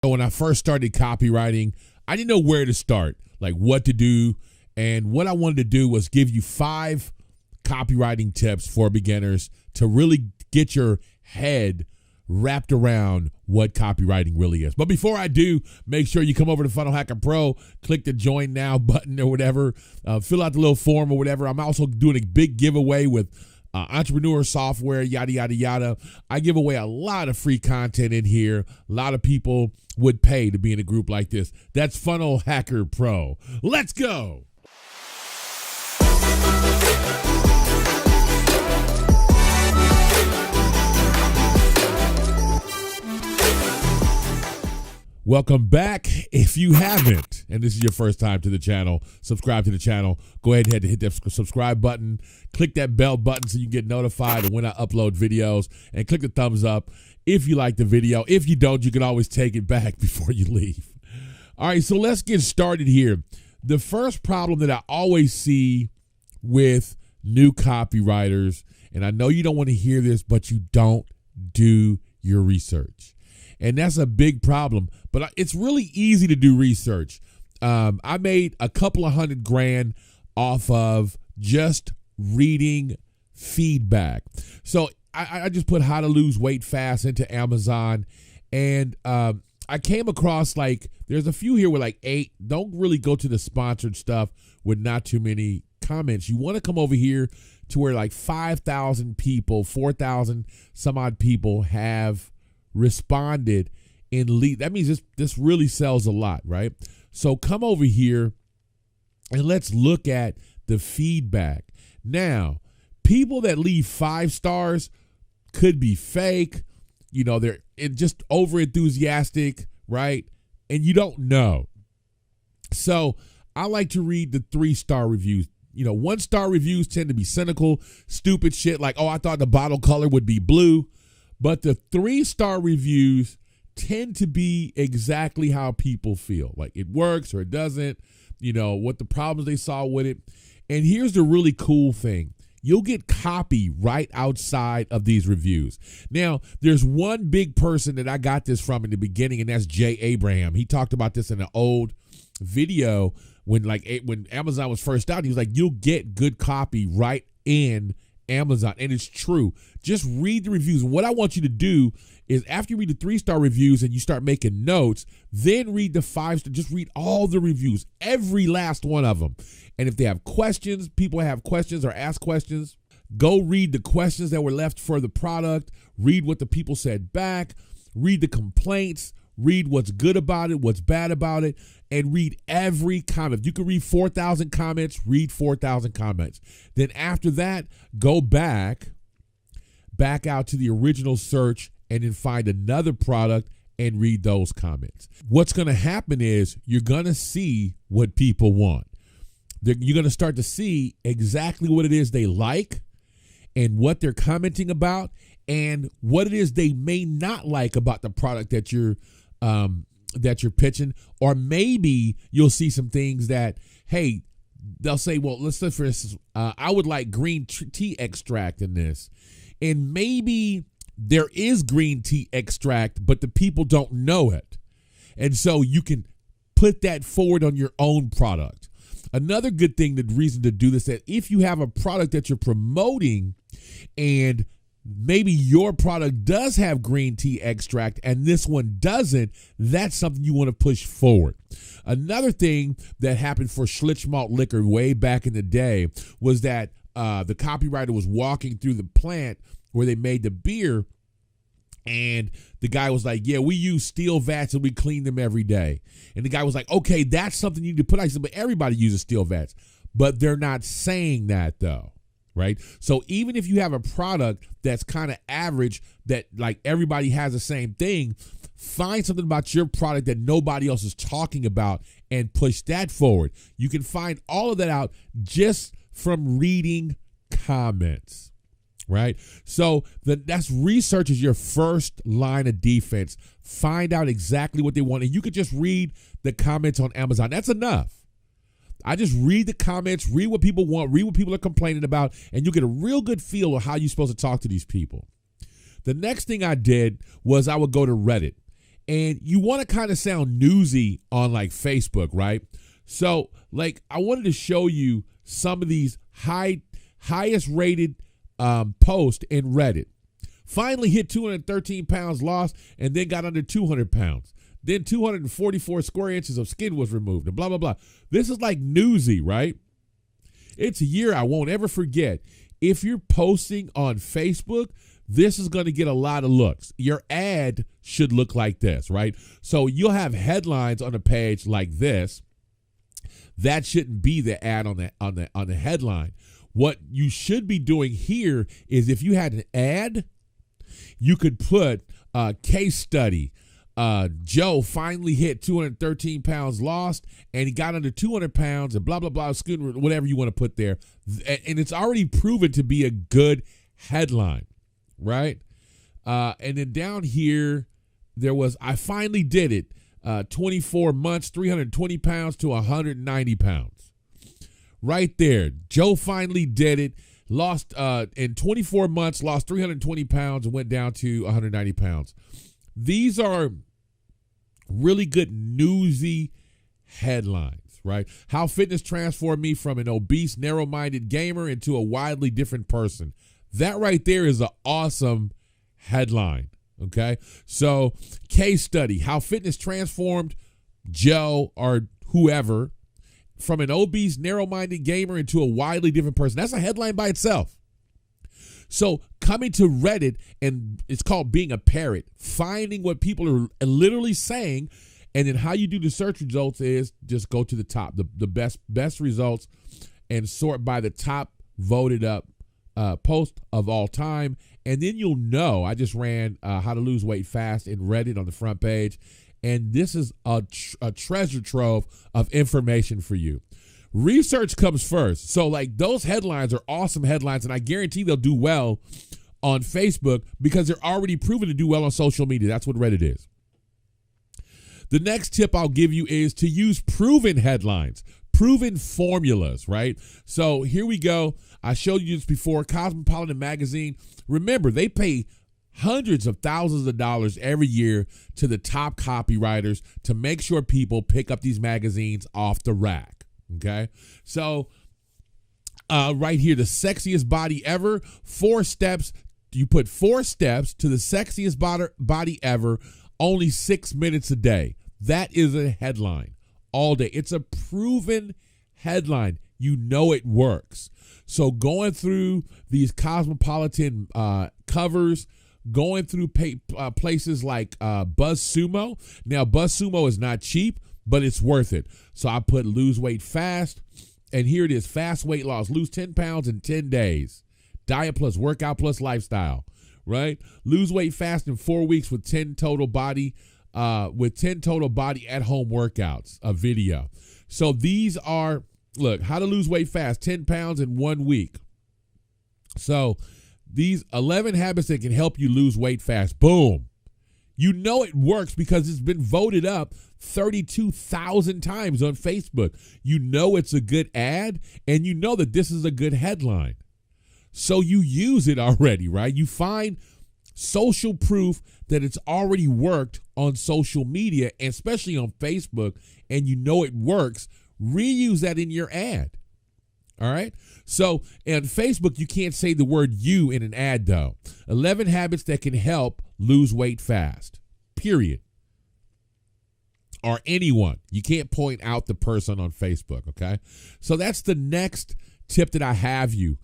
When I first started copywriting, I didn't know where to start, like what to do. And what I wanted to do was give you 5 copywriting tips for beginners to really get your head wrapped around what copywriting really is. But before I do, make sure you come over to Funnel Hacker Pro, click the join now button or whatever, fill out the little form or whatever. I'm also doing a big giveaway with entrepreneur software, yada, yada, yada. I give away a lot of free content in here. A lot of people would pay to be in a group like this. That's Funnel Hacker Pro. Let's go. Welcome back. If you haven't, and this is your first time to the channel, subscribe to the channel. Go ahead and hit that subscribe button. Click that bell button so you can get notified when I upload videos. And click the thumbs up if you like the video. If you don't, you can always take it back before you leave. All right, so let's get started here. The first problem that I always see with new copywriters, and I know you don't want to hear this, but you don't do your research. And that's a big problem, but it's really easy to do research. I made a couple of $100,000 off of just reading feedback. So I just put how to lose weight fast into Amazon, and I came across, like, there's a few here with like 8. Don't really go to the sponsored stuff with not too many comments. You want to come over here to where like 5,000 people, 4,000 some odd people have responded in lead. That means this really sells a lot, right? So come over here and let's look at the feedback. Now, people that leave 5 stars could be fake, you know, they're just over enthusiastic, right? And you don't know. So I like to read the 3-star reviews. You know, 1-star reviews tend to be cynical, stupid shit like, oh, I thought the bottle color would be blue. But the 3-star reviews tend to be exactly how people feel. Like it works or it doesn't, you know, what the problems they saw with it. And here's the really cool thing. You'll get copy right outside of these reviews. Now, there's one big person that I got this from in the beginning, and that's Jay Abraham. He talked about this in an old video when Amazon was first out. He was like, you'll get good copy right in Amazon. And it's true. Just read the reviews. And what I want you to do is, after you read the 3-star reviews and you start making notes, then read the 5-star. Just read all the reviews, every last one of them. And if they have questions, people have questions or ask questions, go read the questions that were left for the product, read what the people said back, read the complaints, read what's good about it, what's bad about it, and read every comment. If you can read 4,000 comments, read 4,000 comments. Then after that, go back out to the original search and then find another product and read those comments. What's going to happen is you're going to see what people want. You're going to start to see exactly what it is they like and what they're commenting about and what it is they may not like about the product that you're pitching. Or maybe you'll see some things that, hey, they'll say, well, let's say, for instance, I would like green tea extract in this. And maybe there is green tea extract, but the people don't know it. And so you can put that forward on your own product. Another good thing, the reason to do this, that if you have a product that you're promoting and maybe your product does have green tea extract and this one doesn't, that's something you want to push forward. Another thing that happened for Schlitz malt liquor way back in the day was that the copywriter was walking through the plant where they made the beer, and the guy was like, yeah, we use steel vats and we clean them every day. And the guy was like, okay, that's something you need to put out. But everybody uses steel vats. But they're not saying that, though, right? So even if you have a product that's kind of average, that like everybody has the same thing, find something about your product that nobody else is talking about and push that forward. You can find all of that out just from reading comments. Right? So that's research is your first line of defense. Find out exactly what they want. And you could just read the comments on Amazon. That's enough. I just read the comments, read what people want, read what people are complaining about, and you'll get a real good feel of how you're supposed to talk to these people. The next thing I did was I would go to Reddit. And you want to kind of sound newsy on like Facebook, right? So like I wanted to show you some of these highest rated posts in Reddit. Finally hit 213 pounds lost and then got under 200 pounds. Then 244 square inches of skin was removed and blah, blah, blah. This is like newsy, right? It's a year I won't ever forget. If you're posting on Facebook, this is going to get a lot of looks. Your ad should look like this, right? So you'll have headlines on a page like this. That shouldn't be the ad on the headline. What you should be doing here is if you had an ad, you could put case study. Joe finally hit 213 pounds lost and he got under 200 pounds and blah, blah, blah, whatever you want to put there. And it's already proven to be a good headline, right? And then down here, there was, I finally did it. 24 months, 320 pounds to 190 pounds. Right there. Joe finally did it. Lost in 24 months, lost 320 pounds and went down to 190 pounds. These are really good newsy headlines, right? How fitness transformed me from an obese, narrow-minded gamer into a wildly different person. That right there is an awesome headline, okay? So, case study, how fitness transformed Joe or whoever from an obese, narrow-minded gamer into a wildly different person. That's a headline by itself. So coming to Reddit, and it's called being a parrot, finding what people are literally saying, and then how you do the search results is just go to the top, the best results, and sort by the top voted up post of all time, and then you'll know. I just ran how to lose weight fast in Reddit on the front page, and this is a treasure trove of information for you. Research comes first. So like those headlines are awesome headlines, and I guarantee they'll do well on Facebook because they're already proven to do well on social media. That's what Reddit is. The next tip I'll give you is to use proven headlines, proven formulas, right? So here we go. I showed you this before. Cosmopolitan magazine. Remember, they pay hundreds of thousands of dollars every year to the top copywriters to make sure people pick up these magazines off the rack. Okay, so right here, the sexiest body ever, 4 steps. You put 4 steps to the sexiest body ever, only 6 minutes a day. That is a headline all day. It's a proven headline. You know it works. So going through these Cosmopolitan covers, going through places like BuzzSumo. Now, BuzzSumo is not cheap, but it's worth it. So I put lose weight fast, and here it is, fast weight loss, lose 10 pounds in 10 days, diet plus workout plus lifestyle, right? Lose weight fast in 4 weeks with 10 total body at home workouts, a video. So these are, look, how to lose weight fast, 10 pounds in 1 week. So these 11 habits that can help you lose weight fast, boom. You know it works because it's been voted up 32,000 times on Facebook. You know it's a good ad, and you know that this is a good headline. So you use it already, right? You find social proof that it's already worked on social media, and especially on Facebook, and you know it works. Reuse that in your ad. All right. So on Facebook, you can't say the word you in an ad, though. 11 habits that can help lose weight fast, period. Or anyone. You can't point out the person on Facebook. Okay. So that's the next tip that I have you.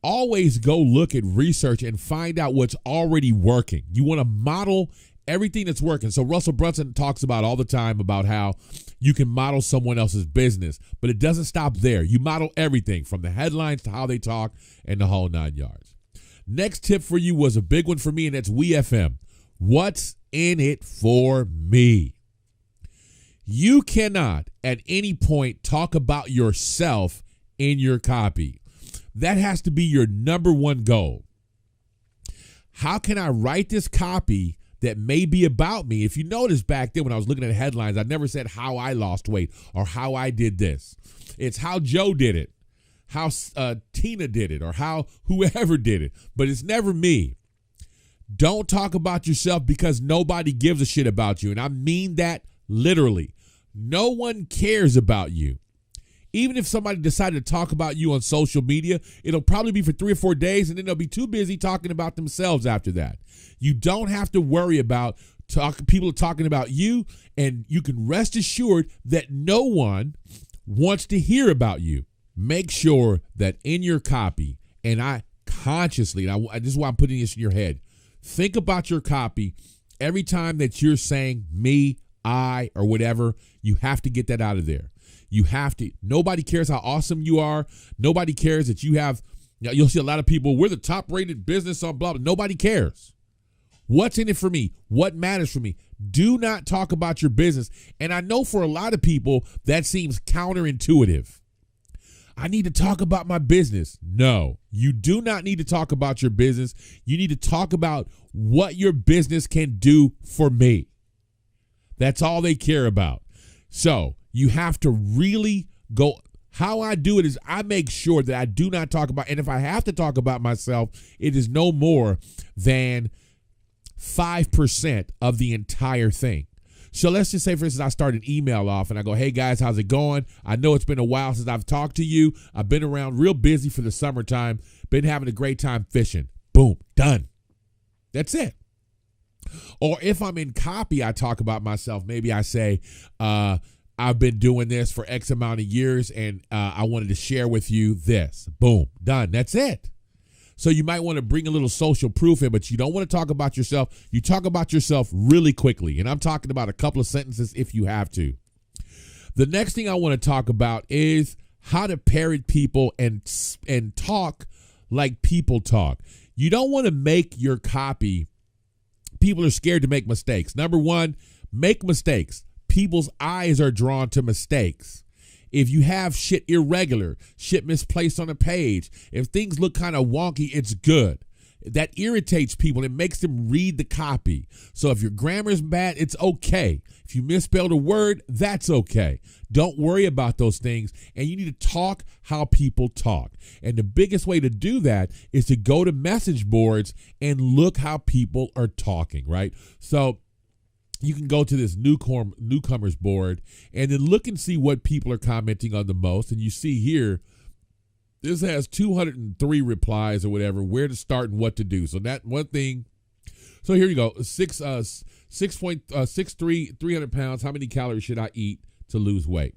Always go look at research and find out what's already working. You want to model everything that's working. So Russell Brunson talks about all the time about how you can model someone else's business, but it doesn't stop there. You model everything from the headlines to how they talk and the whole 9 yards. Next tip for you was a big one for me, and that's WeFM. What's in it for me? You cannot at any point talk about yourself in your copy. That has to be your number one goal. How can I write this copy that may be about me? If you notice back then when I was looking at headlines, I never said how I lost weight or how I did this. It's how Joe did it, how Tina did it, or how whoever did it, but it's never me. Don't talk about yourself because nobody gives a shit about you. And I mean that literally. No one cares about you. Even if somebody decided to talk about you on social media, it'll probably be for 3 or 4 days, and then they'll be too busy talking about themselves after that. You don't have to worry about people talking about you, and you can rest assured that no one wants to hear about you. Make sure that in your copy, and I consciously, this is why I'm putting this in your head, think about your copy every time that you're saying me, I, or whatever. You have to get that out of there. You have to. Nobody cares how awesome you are. Nobody cares that you have, you'll see a lot of people, we're the top rated business on blah, blah. Nobody cares. What's in it for me? What matters for me? Do not talk about your business. And I know for a lot of people that seems counterintuitive. I need to talk about my business. No, you do not need to talk about your business. You need to talk about what your business can do for me. That's all they care about. So you have to really go. How I do it is I make sure that I do not talk about, and if I have to talk about myself, it is no more than 5% of the entire thing. So let's just say, for instance, I start an email off and I go, hey guys, how's it going? I know it's been a while since I've talked to you. I've been around real busy for the summertime, been having a great time fishing. Boom, done. That's it. Or if I'm in copy, I talk about myself. Maybe I say, I've been doing this for X amount of years and I wanted to share with you this. Boom, done. That's it. So you might want to bring a little social proof in, but you don't want to talk about yourself. You talk about yourself really quickly. And I'm talking about a couple of sentences if you have to. The next thing I want to talk about is how to parrot people and talk like people talk. You don't want to make your copy. People are scared to make mistakes. Number one, make mistakes. People's eyes are drawn to mistakes. If you have shit irregular, shit misplaced on a page, if things look kind of wonky, it's good. That irritates people. It makes them read the copy. So if your grammar is bad, it's okay. If you misspelled a word, that's okay. Don't worry about those things. And you need to talk how people talk. And the biggest way to do that is to go to message boards and look how people are talking, right? So you can go to this newcomers board and then look and see what people are commenting on the most. And you see here, this has 203 replies or whatever, where to start and what to do. So that one thing. So here you go. 6.63, 300 pounds. How many calories should I eat to lose weight?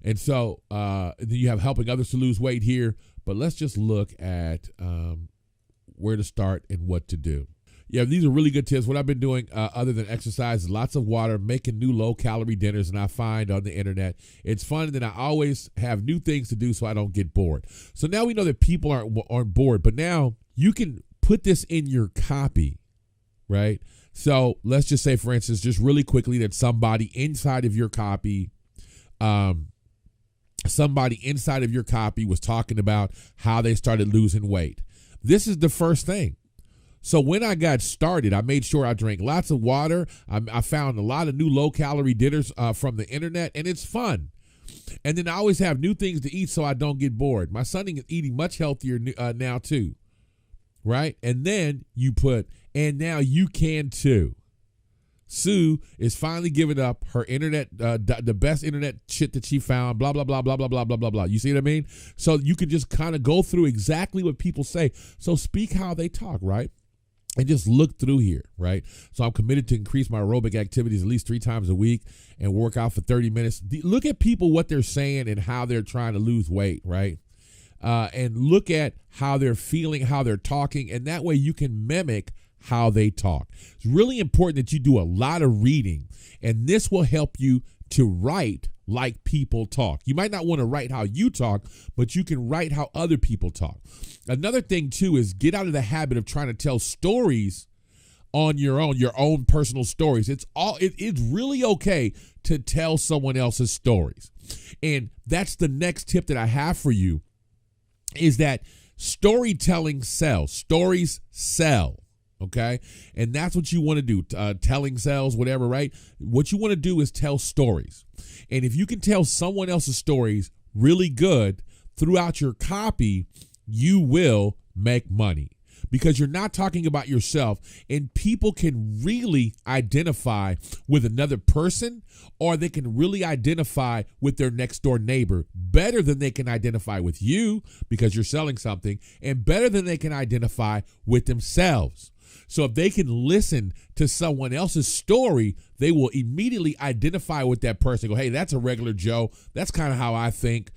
And so then you have helping others to lose weight here. But let's just look at where to start and what to do. Yeah, these are really good tips. What I've been doing other than exercise is lots of water, making new low-calorie dinners, and I find on the internet. It's fun, and then I always have new things to do so I don't get bored. So now we know that people aren't bored, but now you can put this in your copy, right? So let's just say, for instance, just really quickly that somebody inside of your copy was talking about how they started losing weight. This is the first thing. So when I got started, I made sure I drank lots of water. I found a lot of new low-calorie dinners from the internet, and it's fun. And then I always have new things to eat so I don't get bored. My son is eating much healthier now too, right? And then you put, and now you can too. Sue is finally giving up her internet, the best internet shit that she found, blah, blah, blah, blah, blah, blah, blah, blah, blah. You see what I mean? So you can just kind of go through exactly what people say. So speak how they talk, right? And just look through here, right? So I'm committed to increase my aerobic activities at least 3 times a week and work out for 30 minutes. Look at people, what they're saying and how they're trying to lose weight, right? And look at how they're feeling, how they're talking, and that way you can mimic how they talk. It's really important that you do a lot of reading, and this will help you to write like people talk. You might not want to write how you talk, but you can write how other people talk. Another thing too is get out of the habit of trying to tell stories on your own personal stories. It's really okay to tell someone else's stories. And that's the next tip that I have for you is that storytelling sells. Stories sell. Okay. And that's what you want to do. Telling sells, whatever, right? What you want to do is tell stories. And if you can tell someone else's stories really good throughout your copy, you will make money. because you're not talking about yourself, and people can really identify with another person, or they can really identify with their next door neighbor better than they can identify with you because you're selling something, and better than they can identify with themselves. So if they can listen to someone else's story, they will immediately identify with that person. Go, hey, that's a regular Joe. That's kind of how I think.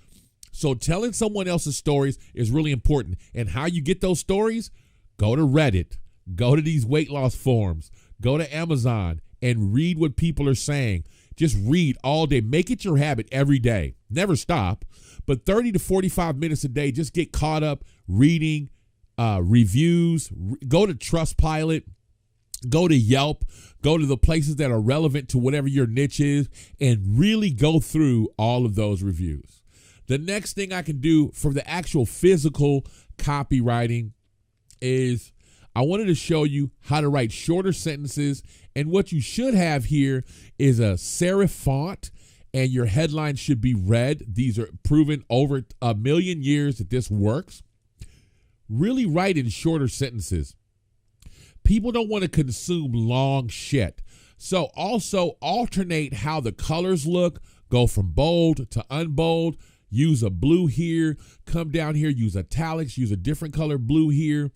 So telling someone else's stories is really important. And how you get those stories? Go to Reddit, go to these weight loss forums, go to Amazon, and read what people are saying. Just read all day. Make it your habit every day. Never stop. But 30 to 45 minutes a day, just get caught up reading reviews. Go to Trustpilot, go to Yelp, go to the places that are relevant to whatever your niche is, and really go through all of those reviews. The next thing I can do for the actual physical copywriting is I wanted to show you how to write shorter sentences. And what you should have here is a serif font, and your headline should be red. These are proven over 1 million years that this works. Really write in shorter sentences. People don't want to consume long shit. So also alternate how the colors look. Go from bold to unbold. Use a blue here, come down here, use italics, use a different color blue here,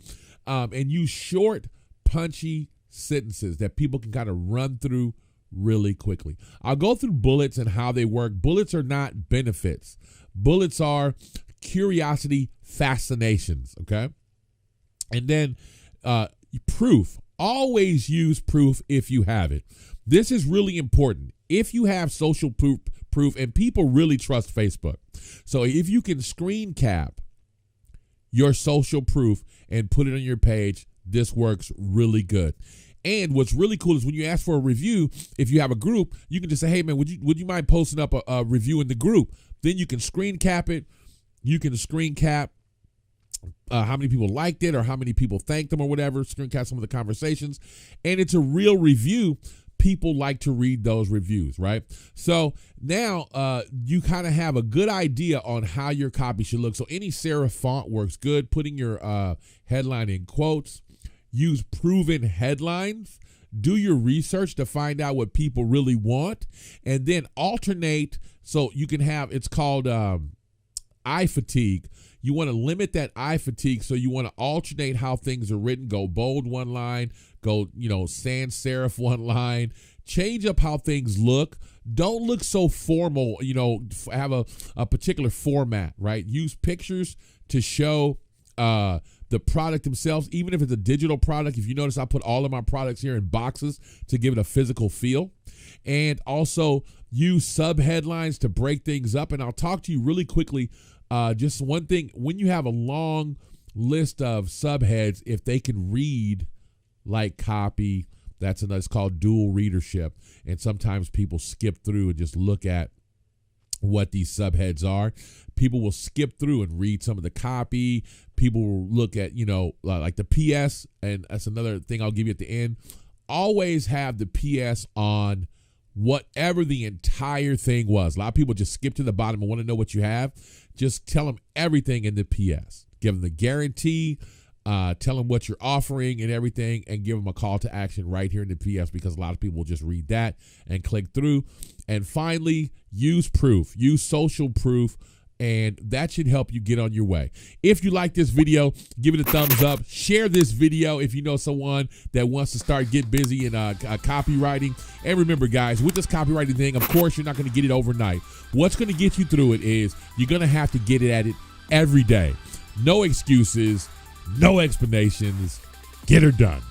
and use short, punchy sentences that people can kind of run through really quickly. I'll go through bullets and how they work. Bullets are not benefits. Bullets are curiosity, fascinations, okay? And then proof. Always use proof if you have it. This is really important. If you have social proof, and people really trust Facebook. So if you can screen cap your social proof and put it on your page, this works really good. And what's really cool is when you ask for a review, if you have a group, you can just say, hey man, would you mind posting up a review in the group? Then you can screen cap it. You can screen cap how many people liked it or how many people thanked them or whatever, screen cap some of the conversations. And it's a real review. People like to read those reviews, right? So now you kind of have a good idea on how your copy should look. So any serif font works good. Putting your headline in quotes. Use proven headlines. Do your research to find out what people really want. And then alternate. So you can have, it's called eye fatigue. You want to limit that eye fatigue, so you want to alternate how things are written. Go bold one line, go, sans serif one line. Change up how things look. Don't look so formal, have a particular format, right? Use pictures to show the product themselves, even if it's a digital product. If you notice, I put all of my products here in boxes to give it a physical feel. And also use sub headlines to break things up. And I'll talk to you really quickly. Just one thing, when you have a long list of subheads, if they can read like copy, it's called dual readership. And sometimes people skip through and just look at what these subheads are. People will skip through and read some of the copy. People will look at, like the PS, and that's another thing I'll give you at the end. Always have the PS on whatever the entire thing was. A lot of people just skip to the bottom and want to know what you have. Just tell them everything in the PS. Give them the guarantee. Tell them what you're offering and everything, and give them a call to action right here in the PS, because a lot of people will just read that and click through. And finally, use proof. Use social proof, and that should help you get on your way. If you like this video, give it a thumbs up. Share this video if you know someone that wants to start get busy in copywriting. And remember, guys, with this copywriting thing, of course, you're not going to get it overnight. What's going to get you through it is you're going to have to get at it every day. No excuses, no explanations. Get her done.